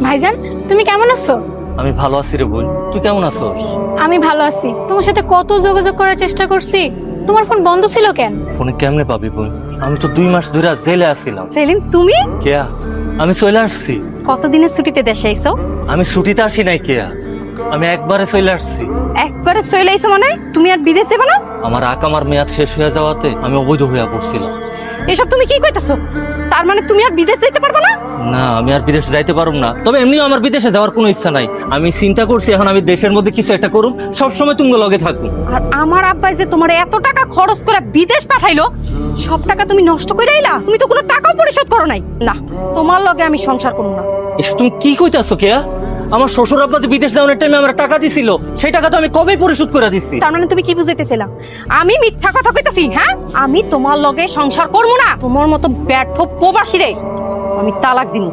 ভাইজান, তুমি কেমন আছো? আমি ভালো আছি রে বোন, তুই কেমন আছোস? আমি ভালো আছি। তোমার সাথে কত যোগাযোগ করার চেষ্টা করছি, তোমার ফোন বন্ধ ছিল কেন? ফোনে কেমনে পাবি বোন? আমি তো 2 মাস ধরে জেলে আছিলাম। সেলিম, তুমি কেয়া, আমি চলে আসছি। কতদিনের ছুটিতে দেশে আইছো? আমি ছুটিতে আসি নাই কেয়া, আমি একবারে চলে আসছি। একবারে চলে আইছো মানে তুমি আর বিদেশ যাবে না? আমার আকামার মেয়াদ শেষ হয়ে যাওয়াতে আমি অবৈধ হইয়া পড়ছিলাম। এসব তুমি কি কইতাছো? তার মানে তুমি আর বিদেশ যাইতে পারবে না? না, আমি আর বিদেশে যাইতে পারুম না। তবে এমনিও আমার বিদেশে যাওয়ার কোনো ইচ্ছা নাই। আমি চিন্তা করছি এখন আমি দেশের মধ্যে কিছু একটা করুম, সবসময় তুমি লগে থাকুম। আর আমার আব্বাই যে তোমার এত টাকা খরচ করে বিদেশ পাঠাইলো, সব টাকা তুমি নষ্ট করে আইলা? তুমি তো কোনো টাকাও পরিশোধ করো নাই। না, তোমার লগে আমি সংসার করব না। এসব তুমি কি কইতাছো কেয়া? আমার শ্বশুর আব্বা যে বিদেশ যাওয়ার টাইমে আমার টাকা দিছিল, সেই টাকা তো আমি কবেই পরিশোধ করে দিচ্ছি। তার মানে তুমি কি বুঝাইতেছিলা? আমি মিথ্যা কথা কইতাছি? হ্যাঁ, আমি তোমার লগে সংসার করব না। তোমার মতো ব্যর্থ প্রবাসী রে আমি তালাক দিব।